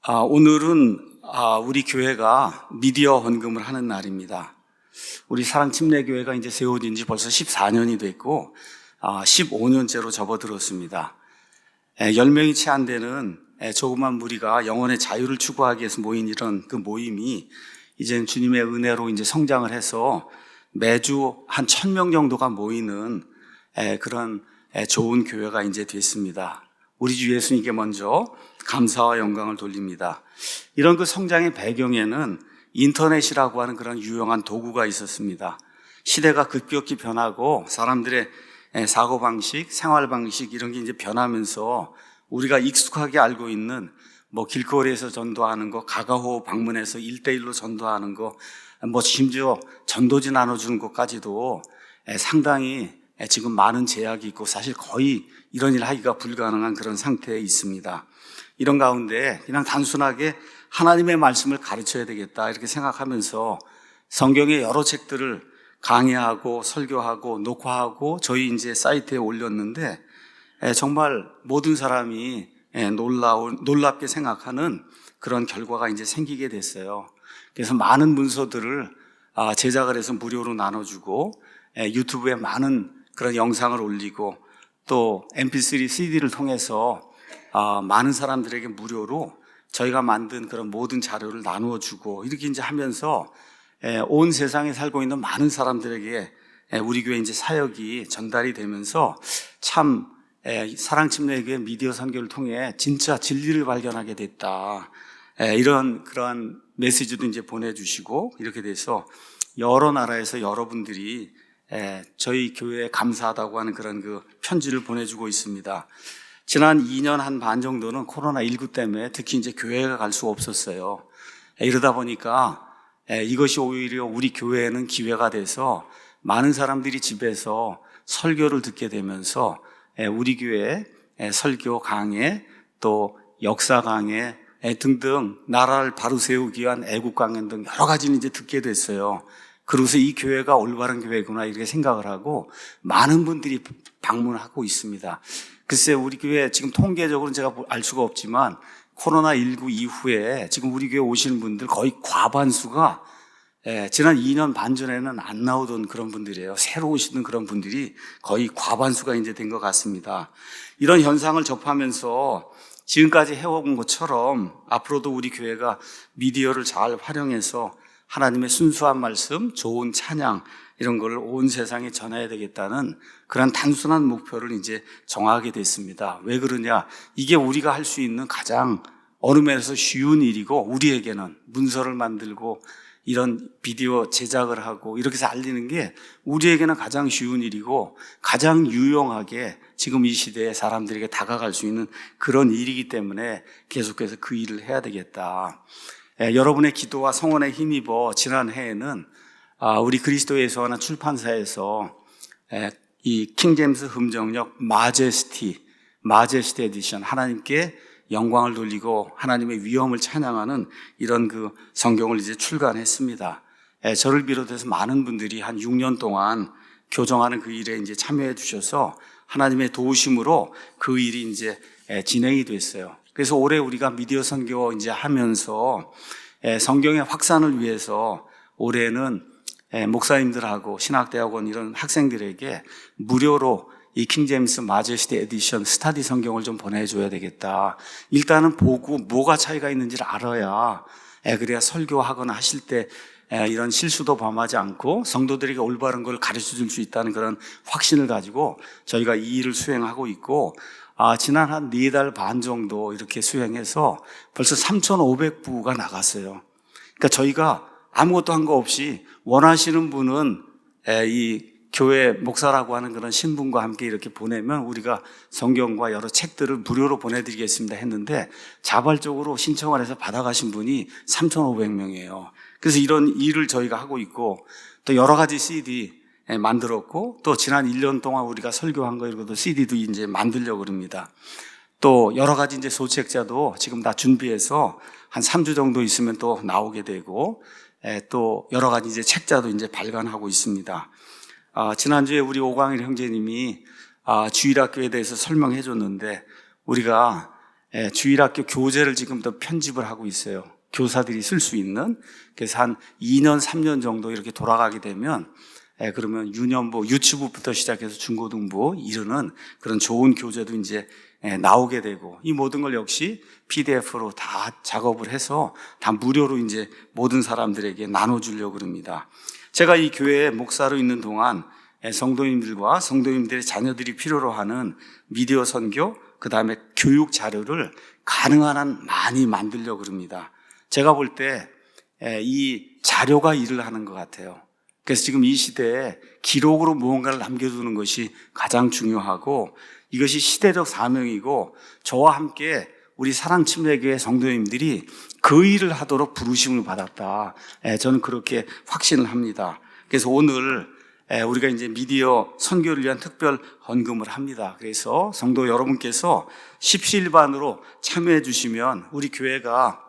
오늘은 우리 교회가 미디어 헌금을 하는 날입니다. 우리 사랑침례교회가 이제 세워진 지 벌써 14년이 됐고 15년째로 접어들었습니다. 10명이 채 안 되는 조그만 무리가 영혼의 자유를 추구하기 위해서 모인 이런 그 모임이 이제는 주님의 은혜로 이제 성장을 해서 매주 한 1000명 정도가 모이는 그런 좋은 교회가 이제 됐습니다. 우리 주 예수님께 먼저 감사와 영광을 돌립니다. 이런 그 성장의 배경에는 인터넷이라고 하는 그런 유용한 도구가 있었습니다. 시대가 급격히 변하고 사람들의 사고방식, 생활방식 이런 게 이제 변하면서 우리가 익숙하게 알고 있는 길거리에서 전도하는 거, 가가호 방문해서 1대1로 전도하는 거, 심지어 전도지 나눠주는 것까지도 상당히 지금 많은 제약이 있고 사실 거의 이런 일 하기가 불가능한 그런 상태에 있습니다. 이런 가운데 그냥 단순하게 하나님의 말씀을 가르쳐야 되겠다 이렇게 생각하면서 성경의 여러 책들을 강의하고 설교하고 녹화하고 저희 이제 사이트에 올렸는데 정말 모든 사람이 놀랍게 생각하는 그런 결과가 이제 생기게 됐어요. 그래서 많은 문서들을 제작을 해서 무료로 나눠주고 유튜브에 많은 그런 영상을 올리고 또 mp3 CD를 통해서 많은 사람들에게 무료로 저희가 만든 그런 모든 자료를 나누어주고 이렇게 이제 하면서 온 세상에 살고 있는 많은 사람들에게 우리 교회 이제 사역이 전달이 되면서 참 사랑침례교회 미디어 선교를 통해 진짜 진리를 발견하게 됐다. 이런 그러한 메시지도 이제 보내주시고 이렇게 돼서 여러 나라에서 여러분들이 저희 교회에 감사하다고 하는 그런 그 편지를 보내주고 있습니다. 지난 2년 한 반 정도는 코로나19 때문에 특히 이제 교회가 갈 수가 없었어요. 이러다 보니까 이것이 오히려 우리 교회에는 기회가 돼서 많은 사람들이 집에서 설교를 듣게 되면서 우리 교회 설교 강해 또 역사 강해 등등 나라를 바로 세우기 위한 애국 강연 등 여러 가지를 이제 듣게 됐어요. 그러고서 이 교회가 올바른 교회구나 이렇게 생각을 하고 많은 분들이 방문하고 있습니다. 글쎄 우리 교회 지금 통계적으로는 제가 알 수가 없지만 코로나19 이후에 지금 우리 교회 오시는 분들 거의 과반수가 지난 2년 반 전에는 안 나오던 그런 분들이에요. 새로 오시는 그런 분들이 거의 과반수가 이제 된 것 같습니다. 이런 현상을 접하면서 지금까지 해온 것처럼 앞으로도 우리 교회가 미디어를 잘 활용해서 하나님의 순수한 말씀, 좋은 찬양 이런 걸 온 세상에 전해야 되겠다는 그런 단순한 목표를 이제 정하게 됐습니다. 왜 그러냐? 이게 우리가 할 수 있는 가장 어느 면에서 쉬운 일이고 우리에게는 문서를 만들고 이런 비디오 제작을 하고 이렇게 해서 알리는 게 우리에게는 가장 쉬운 일이고 가장 유용하게 지금 이 시대에 사람들에게 다가갈 수 있는 그런 일이기 때문에 계속해서 그 일을 해야 되겠다. 여러분의 기도와 성원에 힘입어 지난 해에는 우리 그리스도의 하나 출판사에서 이 킹제임스 흠정역 마제스티 에디션 하나님께 영광을 돌리고 하나님의 위엄을 찬양하는 이런 그 성경을 이제 출간했습니다. 저를 비롯해서 많은 분들이 한 6년 동안 교정하는 그 일에 이제 참여해 주셔서 하나님의 도우심으로 그 일이 이제 진행이 됐어요. 그래서 올해 우리가 미디어 선교 이제 하면서 성경의 확산을 위해서 올해는 목사님들하고 신학대학원 이런 학생들에게 무료로 이 킹제임스 마제스티 에디션 스터디 성경을 좀 보내줘야 되겠다. 일단은 보고 뭐가 차이가 있는지를 알아야 그래야 설교하거나 하실 때 이런 실수도 범하지 않고 성도들에게 올바른 걸 가르쳐 줄 수 있다는 그런 확신을 가지고 저희가 이 일을 수행하고 있고 지난 한 4달 반 정도 이렇게 수행해서 벌써 3,500부가 나갔어요. 그러니까 저희가 아무것도 한 거 없이 원하시는 분은 이 교회 목사라고 하는 그런 신분과 함께 이렇게 보내면 우리가 성경과 여러 책들을 무료로 보내드리겠습니다 했는데 자발적으로 신청을 해서 받아가신 분이 3,500명이에요. 그래서 이런 일을 저희가 하고 있고 또 여러 가지 CD 만들었고 또 지난 1년 동안 우리가 설교한 거 이것도 CD도 이제 만들려고 그럽니다. 또 여러 가지 이제 소책자도 지금 다 준비해서 한 3주 정도 있으면 또 나오게 되고 또 여러 가지 이제 책자도 이제 발간하고 있습니다. 지난주에 우리 오광일 형제님이 주일학교에 대해서 설명해 줬는데 우리가 주일학교 교재를 지금도 편집을 하고 있어요. 교사들이 쓸 수 있는. 그래서 한 2년, 3년 정도 이렇게 돌아가게 되면 그러면 유년부, 유치부부터 시작해서 중고등부 이르는 그런 좋은 교재도 이제 나오게 되고, 이 모든 걸 역시 PDF로 다 작업을 해서 다 무료로 이제 모든 사람들에게 나눠주려고 합니다. 제가 이 교회에 목사로 있는 동안 성도님들과 성도님들의 자녀들이 필요로 하는 미디어 선교, 그 다음에 교육 자료를 가능한 한 많이 만들려고 합니다. 제가 볼 때 이 자료가 일을 하는 것 같아요. 그래서 지금 이 시대에 기록으로 무언가를 남겨두는 것이 가장 중요하고, 이것이 시대적 사명이고, 저와 함께 우리 사랑침례교회 성도님들이 그 일을 하도록 부르심을 받았다. 저는 그렇게 확신을 합니다. 그래서 오늘 우리가 이제 미디어 선교를 위한 특별 헌금을 합니다. 그래서 성도 여러분께서 십시일반으로 참여해 주시면 우리 교회가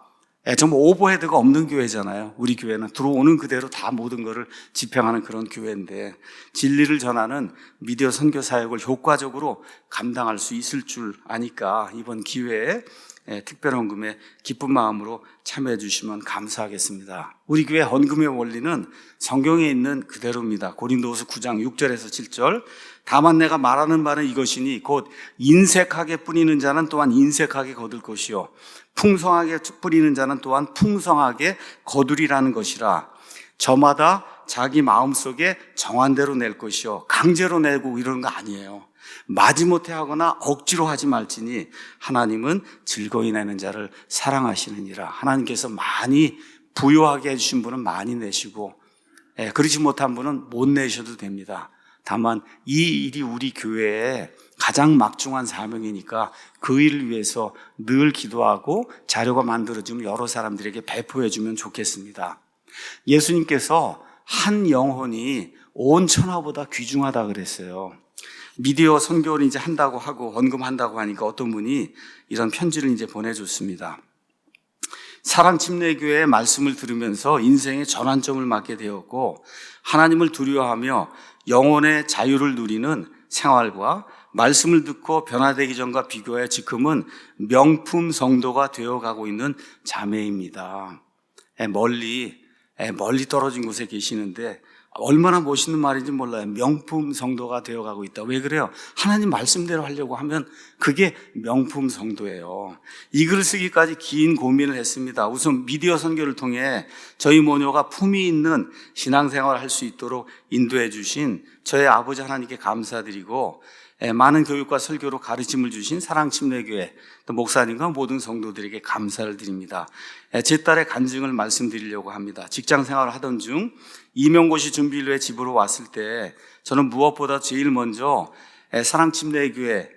정말 오버헤드가 없는 교회잖아요. 우리 교회는 들어오는 그대로 다 모든 것을 집행하는 그런 교회인데, 진리를 전하는 미디어 선교 사역을 효과적으로 감당할 수 있을 줄 아니까 이번 기회에 특별 헌금에 기쁜 마음으로 참여해 주시면 감사하겠습니다. 우리 교회 헌금의 원리는 성경에 있는 그대로입니다. 고린도후서 9장 6절에서 7절. 다만 내가 말하는 바는 이것이니 곧 인색하게 뿌리는 자는 또한 인색하게 거둘 것이요 풍성하게 뿌리는 자는 또한 풍성하게 거두리라는 것이라. 저마다 자기 마음속에 정한 대로 낼 것이요 강제로 내고 이러는 거 아니에요. 마지못해 하거나 억지로 하지 말지니 하나님은 즐거이 내는 자를 사랑하시느니라. 하나님께서 많이 부유하게 해주신 분은 많이 내시고, 그렇지 못한 분은 못 내셔도 됩니다. 다만 이 일이 우리 교회에 가장 막중한 사명이니까 그 일을 위해서 늘 기도하고 자료가 만들어지면 여러 사람들에게 배포해주면 좋겠습니다. 예수님께서 한 영혼이 온 천하보다 귀중하다 그랬어요. 미디어 선교를 이제 한다고 하고 헌금한다고 하니까 어떤 분이 이런 편지를 이제 보내줬습니다. 사랑침례교회의 말씀을 들으면서 인생의 전환점을 맞게 되었고, 하나님을 두려워하며 영혼의 자유를 누리는 생활과 말씀을 듣고 변화되기 전과 비교해 지금은 명품 성도가 되어가고 있는 자매입니다. 멀리 떨어진 곳에 계시는데 얼마나 멋있는 말인지 몰라요. 명품 성도가 되어가고 있다. 왜 그래요? 하나님 말씀대로 하려고 하면 그게 명품 성도예요. 이 글을 쓰기까지 긴 고민을 했습니다. 우선 미디어 선교를 통해 저희 모녀가 품위 있는 신앙생활을 할 수 있도록 인도해 주신 저의 아버지 하나님께 감사드리고, 많은 교육과 설교로 가르침을 주신 사랑침례교회 또 목사님과 모든 성도들에게 감사를 드립니다. 제 딸의 간증을 말씀드리려고 합니다. 직장생활을 하던 중 임용고시 준비를 위해 집으로 왔을 때 저는 무엇보다 제일 먼저 사랑침례교회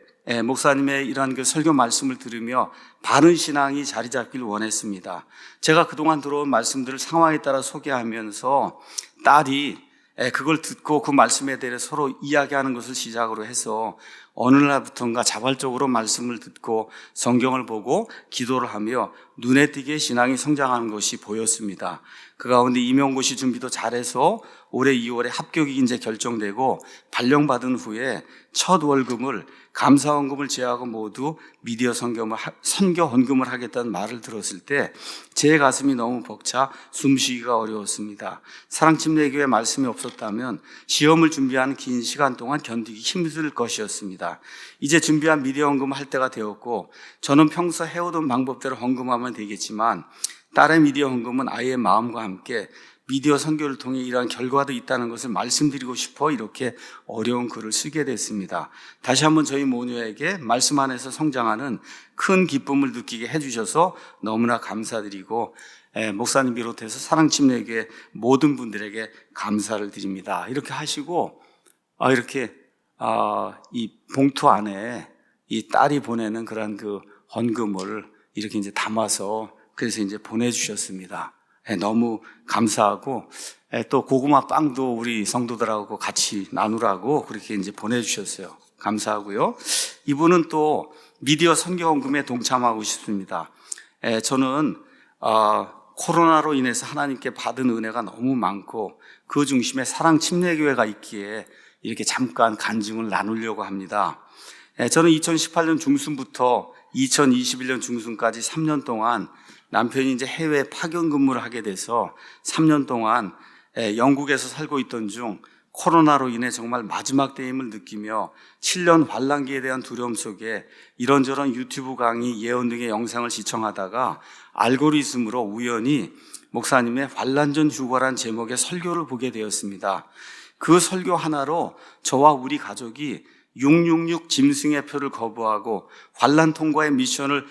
목사님의 이러한 그 설교 말씀을 들으며 바른 신앙이 자리 잡기를 원했습니다. 제가 그동안 들어온 말씀들을 상황에 따라 소개하면서 딸이 그걸 듣고 그 말씀에 대해 서로 이야기하는 것을 시작으로 해서 어느 날부터인가 자발적으로 말씀을 듣고 성경을 보고 기도를 하며 눈에 띄게 신앙이 성장하는 것이 보였습니다. 그 가운데 임용고시 준비도 잘해서 올해 2월에 합격이 이제 결정되고 발령받은 후에 첫 월급을 감사헌금을 제하고 모두 미디어 선교 헌금을 하겠다는 말을 들었을 때 제 가슴이 너무 벅차 숨쉬기가 어려웠습니다. 사랑침례교회 말씀이 없었다면 시험을 준비하는 긴 시간 동안 견디기 힘들 것이었습니다. 이제 준비한 미디어 헌금을 할 때가 되었고, 저는 평소 해오던 방법대로 헌금하면 되겠지만 딸의 미디어 헌금은 아이의 마음과 함께 미디어 선교를 통해 이러한 결과도 있다는 것을 말씀드리고 싶어 이렇게 어려운 글을 쓰게 됐습니다. 다시 한번 저희 모녀에게 말씀 안에서 성장하는 큰 기쁨을 느끼게 해주셔서 너무나 감사드리고, 목사님 비롯해서 사랑침례교회 모든 분들에게 감사를 드립니다. 이렇게 하시고 이렇게 이 봉투 안에 이 딸이 보내는 그런 그 헌금을 이렇게 이제 담아서 그래서 이제 보내주셨습니다. 너무 감사하고, 또 고구마 빵도 우리 성도들하고 같이 나누라고 그렇게 이제 보내주셨어요. 감사하고요. 이분은 또 미디어 선교 헌금에 동참하고 싶습니다. 저는 코로나로 인해서 하나님께 받은 은혜가 너무 많고 그 중심에 사랑침례교회가 있기에 이렇게 잠깐 간증을 나누려고 합니다. 저는 2018년 중순부터 2021년 중순까지 3년 동안 남편이 이제 해외 파견 근무를 하게 돼서 3년 동안 영국에서 살고 있던 중 코로나로 인해 정말 마지막 때임을 느끼며 7년 환란기에 대한 두려움 속에 이런저런 유튜브 강의, 예언 등의 영상을 시청하다가 알고리즘으로 우연히 목사님의 환란전 휴거란 제목의 설교를 보게 되었습니다. 그 설교 하나로 저와 우리 가족이 666 짐승의 표를 거부하고 환란 통과의 미션을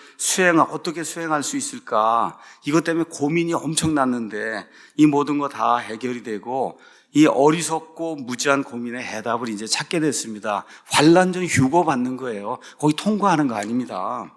어떻게 수행할 수 있을까? 이것 때문에 고민이 엄청났는데 이 모든 거 다 해결이 되고 이 어리석고 무지한 고민의 해답을 이제 찾게 됐습니다. 환란전 휴거 받는 거예요. 거기 통과하는 거 아닙니다.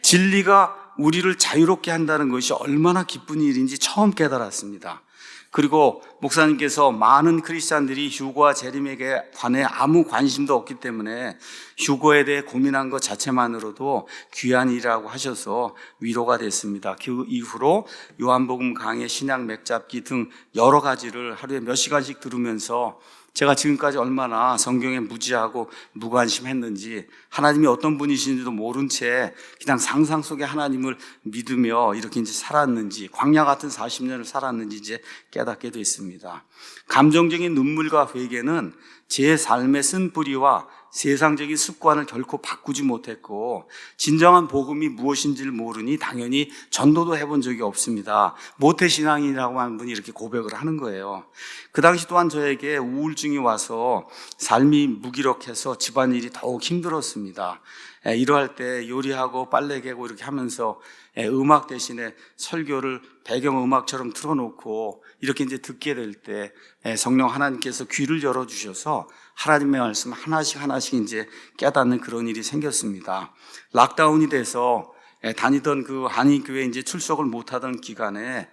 진리가 우리를 자유롭게 한다는 것이 얼마나 기쁜 일인지 처음 깨달았습니다. 그리고 목사님께서 많은 크리스찬들이 휴거와 재림에게 관해 아무 관심도 없기 때문에 휴거에 대해 고민한 것 자체만으로도 귀한 일이라고 하셔서 위로가 됐습니다. 그 이후로 요한복음 강해, 신약 맥잡기 등 여러 가지를 하루에 몇 시간씩 들으면서 제가 지금까지 얼마나 성경에 무지하고 무관심했는지, 하나님이 어떤 분이신지도 모른 채 그냥 상상 속에 하나님을 믿으며 이렇게 이제 살았는지, 광야 같은 40년을 살았는지 이제 깨닫게 됐습니다. 감정적인 눈물과 회개는 제 삶의 쓴뿌리와 세상적인 습관을 결코 바꾸지 못했고, 진정한 복음이 무엇인지를 모르니 당연히 전도도 해본 적이 없습니다. 모태신앙이라고 하는 분이 이렇게 고백을 하는 거예요. 그 당시 또한 저에게 우울증이 와서 삶이 무기력해서 집안일이 더욱 힘들었습니다. 이러할 때 요리하고 빨래 개고 이렇게 하면서 음악 대신에 설교를 배경음악처럼 틀어놓고 이렇게 이제 듣게 될 때 성령 하나님께서 귀를 열어주셔서 하나님의 말씀 하나씩 이제 깨닫는 그런 일이 생겼습니다. 락다운이 돼서 다니던 그 한인교회 이제 출석을 못하던 기간에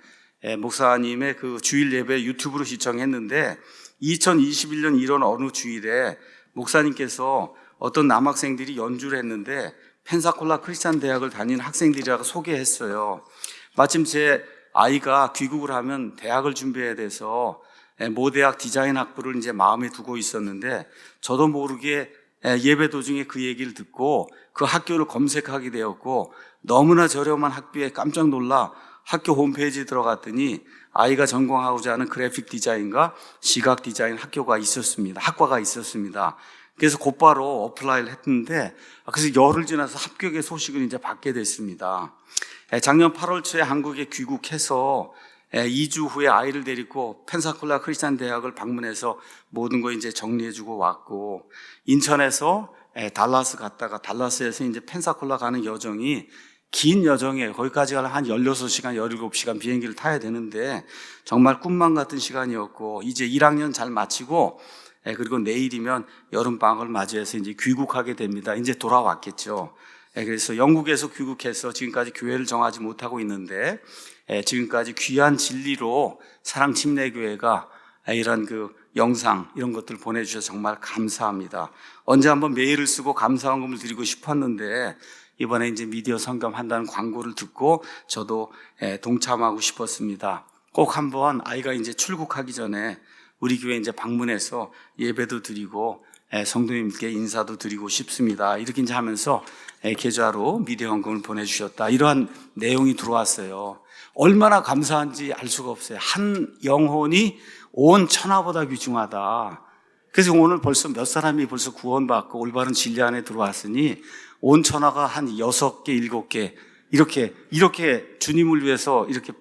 목사님의 그 주일 예배 유튜브로 시청했는데 2021년 1월 어느 주일에 목사님께서 어떤 남학생들이 연주를 했는데 펜사콜라 크리스찬 대학을 다니는 학생들이라고 소개했어요. 마침 제 아이가 귀국을 하면 대학을 준비해야 돼서 모대학 디자인 학부를 이제 마음에 두고 있었는데 저도 모르게 예배 도중에 그 얘기를 듣고 그 학교를 검색하게 되었고 너무나 저렴한 학비에 깜짝 놀라 학교 홈페이지에 들어갔더니 아이가 전공하고자 하는 그래픽 디자인과 시각 디자인 학과가 있었습니다. 그래서 곧바로 어플라이를 했는데 그래서 열흘 지나서 합격의 소식을 이제 받게 됐습니다. 작년 8월 초에 한국에 귀국해서 2주 후에 아이를 데리고 펜사콜라 크리스찬 대학을 방문해서 모든 거 이제 정리해주고 왔고, 인천에서 달라스 갔다가 달라스에서 이제 펜사콜라 가는 여정이 긴 여정이에요. 거기까지 가려면 한 16시간, 17시간 비행기를 타야 되는데 정말 꿈만 같은 시간이었고, 이제 1학년 잘 마치고 그리고 내일이면 여름방학을 맞이해서 이제 귀국하게 됩니다. 이제 돌아왔겠죠. 그래서 영국에서 귀국해서 지금까지 교회를 정하지 못하고 있는데 지금까지 귀한 진리로 사랑침례교회가 이런 그 영상 이런 것들 보내주셔서 정말 감사합니다. 언제 한번 메일을 쓰고 감사원금을 드리고 싶었는데 이번에 이제 미디어 성경 한다는 광고를 듣고 저도 동참하고 싶었습니다. 꼭 한번 아이가 이제 출국하기 전에 우리 교회 이제 방문해서 예배도 드리고 성도님께 인사도 드리고 싶습니다. 이렇게 이제 하면서 계좌로 미디어 헌금을 보내주셨다. 이러한 내용이 들어왔어요. 얼마나 감사한지 알 수가 없어요. 한 영혼이 온 천하보다 귀중하다. 그래서 오늘 벌써 몇 사람이 벌써 구원받고 올바른 진리 안에 들어왔으니 온 천하가 한 6개, 7개 이렇게 주님을 위해서 이렇게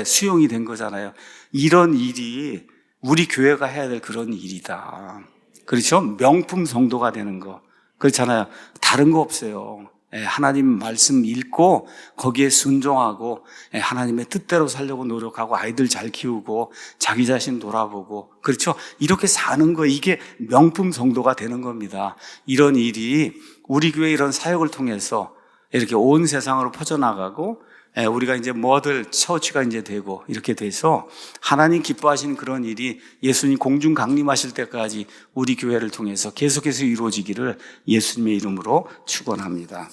수용이 된 거잖아요. 이런 일이 우리 교회가 해야 될 그런 일이다. 그렇죠? 명품 성도가 되는 거. 그렇잖아요. 다른 거 없어요. 하나님 말씀 읽고 거기에 순종하고 하나님의 뜻대로 살려고 노력하고 아이들 잘 키우고 자기 자신 돌아보고, 그렇죠? 이렇게 사는 거, 이게 명품 성도가 되는 겁니다. 이런 일이 우리 교회 이런 사역을 통해서 이렇게 온 세상으로 퍼져나가고 우리가 이제 모델 처치가 이제 되고 이렇게 돼서 하나님 기뻐하시는 그런 일이 예수님 공중 강림하실 때까지 우리 교회를 통해서 계속해서 이루어지기를 예수님의 이름으로 축원합니다.